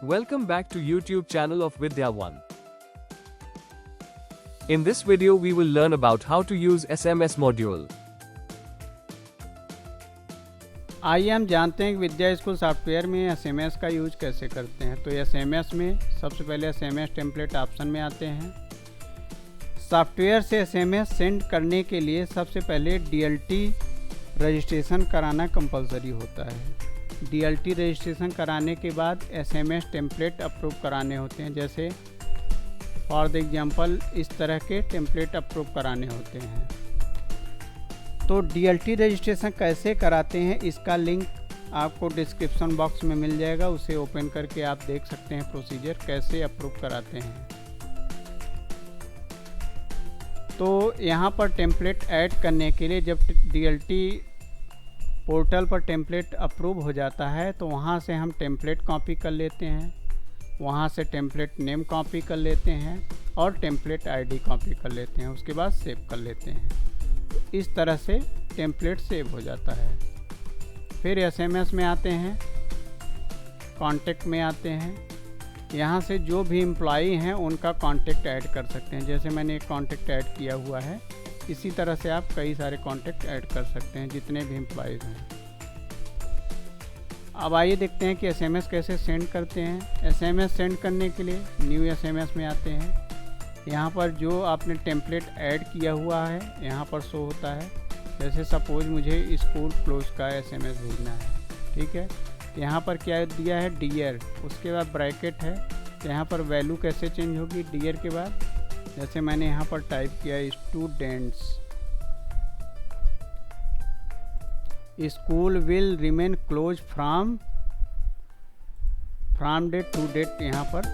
Welcome back to YouTube channel of Vidya One. In this video we will learn about how to use SMS module. आइए हम जानते हैं कि विद्या school software में SMS का use कैसे करते हैं। तो एसएमएस में सबसे पहले एसएमएस टेम्पलेट ऑप्शन में आते हैं। सॉफ्टवेयर से एसएमएस सेंड करने के लिए सबसे पहले डीएलटी रजिस्ट्रेशन कराना कंपलसरी होता है। डीएलटी रजिस्ट्रेशन कराने के बाद एसएमएस टेम्पलेट अप्रूव कराने होते हैं। जैसे फॉर द एग्जांपल इस तरह के टेम्पलेट अप्रूव कराने होते हैं। तो डीएलटी रजिस्ट्रेशन कैसे कराते हैं इसका लिंक आपको डिस्क्रिप्शन बॉक्स में मिल जाएगा, उसे ओपन करके आप देख सकते हैं प्रोसीजर कैसे अप्रूव कराते हैं। तो यहाँ पर टेम्पलेट ऐड करने के लिए जब डीएलटी पोर्टल पर टेम्पलेट अप्रूव हो जाता है तो वहाँ से हम टेम्पलेट कॉपी कर लेते हैं, वहाँ से टेम्पलेट नेम कॉपी कर लेते हैं और टेम्पलेट आईडी कॉपी कर लेते हैं, उसके बाद सेव कर लेते हैं। इस तरह से टेम्पलेट सेव हो जाता है। फिर एसएमएस में आते हैं, कॉन्टेक्ट में आते हैं। यहाँ से जो भी एम्प्लॉई हैं उनका कॉन्टेक्ट ऐड कर सकते हैं। जैसे मैंने एक कॉन्टेक्ट ऐड किया हुआ है, इसी तरह से आप कई सारे कॉन्टेक्ट ऐड कर सकते हैं जितने भी एम्प्लॉयज़ हैं। अब आइए देखते हैं कि एसएमएस कैसे सेंड करते हैं। एसएमएस सेंड करने के लिए न्यू एसएमएस में आते हैं। यहाँ पर जो आपने टेम्पलेट ऐड किया हुआ है यहाँ पर शो होता है। जैसे सपोज मुझे स्कूल क्लोज का एसएमएस भेजना है, ठीक है। यहाँ पर क्या दिया है, डियर, उसके बाद ब्रैकेट है। तो यहाँ पर वैल्यू कैसे चेंज होगी डियर के बाद, जैसे मैंने यहाँ पर टाइप किया students, school will remain close from date to date यहाँ पर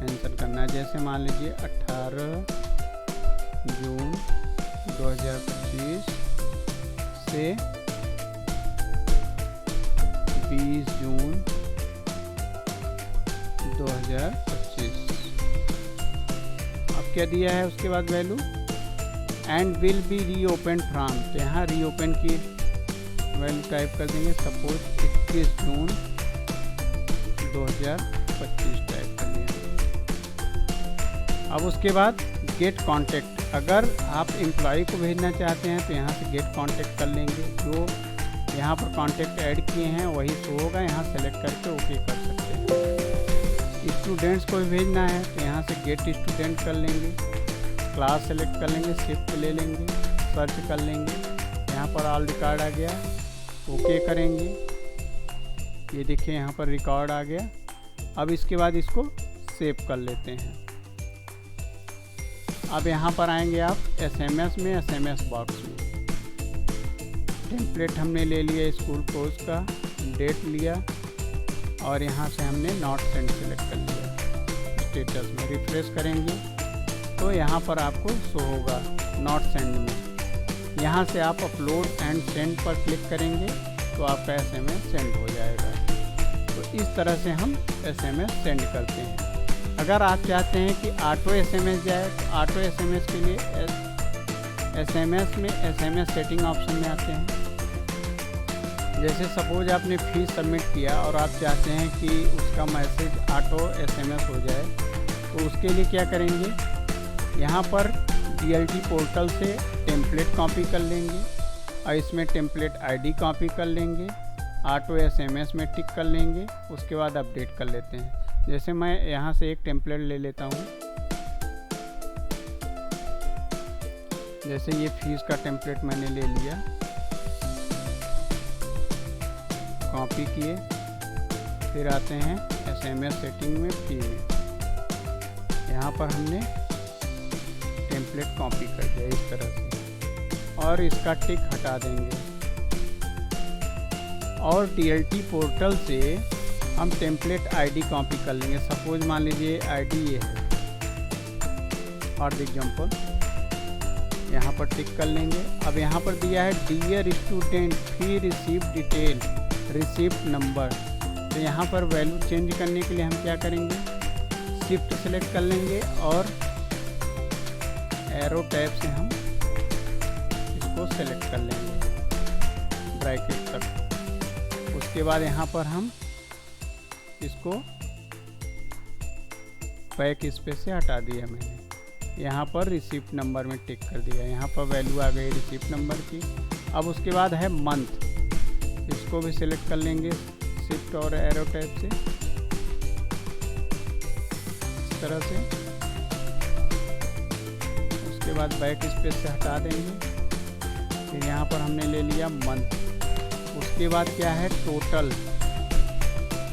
मेंशन करना है। जैसे मान लीजिए 18 जून 2025 से 20 जून 2025। अब क्या दिया है उसके बाद value, and will be reopen from, तो यहाँ रीओपन की वैल्यू टाइप कर देंगे। सपोज 21 जून 2025 टाइप कर दिया। अब उसके बाद गेट कॉन्टेक्ट, अगर आप एम्प्लॉय को भेजना चाहते हैं तो यहाँ से गेट कॉन्टेक्ट कर लेंगे। जो यहाँ पर कॉन्टेक्ट ऐड किए हैं वही शो होगा, यहाँ सेलेक्ट करके ओके कर सकते हैं। स्टूडेंट्स को भी भेजना है तो यहाँ से गेट स्टूडेंट कर लेंगे, क्लास सेलेक्ट कर लेंगे, शिफ्ट ले लेंगे, सर्च कर लेंगे। यहाँ पर ऑल रिकॉर्ड आ गया, ओके करेंगे। ये देखिए यहाँ पर रिकॉर्ड आ गया। अब इसके बाद इसको सेव कर लेते हैं। अब यहाँ पर आएंगे आप एसएमएस में, एसएमएस बॉक्स में। टेम्पलेट हमने ले लिया स्कूल कोर्स का, डेट लिया और यहाँ से हमने नॉट सेंड सेलेक्ट कर लिया। स्टेटस में रिफ्रेश करेंगे तो यहाँ पर आपको शो होगा नॉट सेंड में। यहाँ से आप अपलोड एंड सेंड पर क्लिक करेंगे तो आपका एसएमएस सेंड हो जाएगा। तो इस तरह से हम एसएमएस सेंड करते हैं। अगर आप चाहते हैं कि ऑटो एसएमएस जाए तो ऑटो एसएमएस के लिए एसएमएस में एसएमएस सेटिंग ऑप्शन में आते हैं। जैसे सपोज आपने फीस सबमिट किया और आप चाहते हैं कि उसका मैसेज ऑटो एसएमएस हो जाए, तो उसके लिए क्या करेंगे, यहाँ पर डीएलटी पोर्टल से टेम्पलेट कॉपी कर लेंगे और इसमें टेम्पलेट आईडी कॉपी कर लेंगे, ऑटो एसएमएस में टिक कर लेंगे, उसके बाद अपडेट कर लेते हैं। जैसे मैं यहाँ से एक टेम्पलेट ले लेता हूँ। जैसे ये फीस का टेम्पलेट मैंने ले लिया, कॉपी किए, फिर आते हैं एसएमएस सेटिंग में, फी में। यहाँ पर हमने टेम्पलेट कॉपी कर दिया इस तरह से और इसका टिक हटा देंगे। और डीएलटी पोर्टल से हम टेम्पलेट आईडी कॉपी कर लेंगे। सपोज मान लीजिए आईडी ये है, फॉर एग्जांपल यहाँ पर टिक कर लेंगे। अब यहाँ पर दिया है डियर स्टूडेंट फी रिसीव डिटेल रिसीप्ट नंबर, तो यहाँ पर वैल्यू चेंज करने के लिए हम क्या करेंगे, शिफ्ट सेलेक्ट कर लेंगे और एरो टैब से हम इसको सेलेक्ट कर लेंगे ब्रैकेट तक। उसके बाद यहाँ पर हम इसको बैक स्पेस से हटा दिया मैंने। यहाँ पर रिसिप्ट नंबर में टिक कर दिया, यहाँ पर वैल्यू आ गई रिसिप्ट नंबर की। अब उसके बाद है मंथ, इसको भी सिलेक्ट कर लेंगे शिफ्ट और एरो टैब से, इस तरह से। उसके बाद बैक स्पेस से हटा देंगे। फिर यहाँ पर हमने ले लिया मंथ। उसके बाद क्या है टोटल,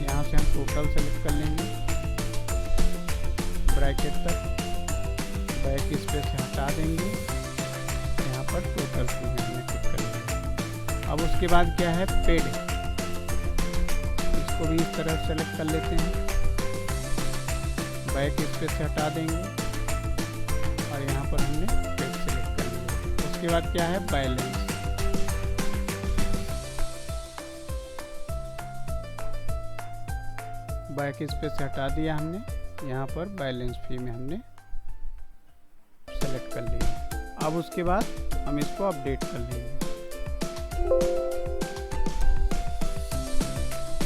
यहाँ से हम टोटल सेलेक्ट कर लेंगे ब्रैकेट तक, बैक स्पेस से हटा देंगे। यहाँ पर टोटल हमने टिक कर लिया। अब उसके बाद क्या है पेड, इसको भी इस तरह सेलेक्ट कर लेते हैं, बैक स्पेस से हटा देंगे और यहाँ पर हमने पेड सेलेक्ट कर लिया। उसके बाद क्या है बैलेंस, बैक स्पेस से हटा दिया हमने, यहाँ पर बैलेंस फी में हमने सेलेक्ट कर लिया। अब उसके बाद हम इसको अपडेट कर लेंगे।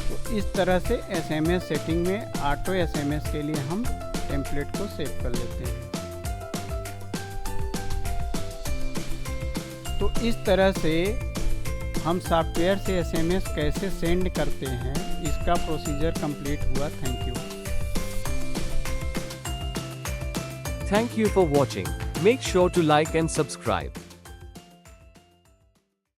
तो इस तरह से SMS सेटिंग में ऑटो SMS के लिए हम टेम्पलेट को सेव कर लेते हैं। तो इस तरह से हम सॉफ्टवेयर से SMS कैसे सेंड करते हैं, इसका प्रोसीजर कंप्लीट हुआ। Thank you. Thank you for watching. Make sure to like and subscribe.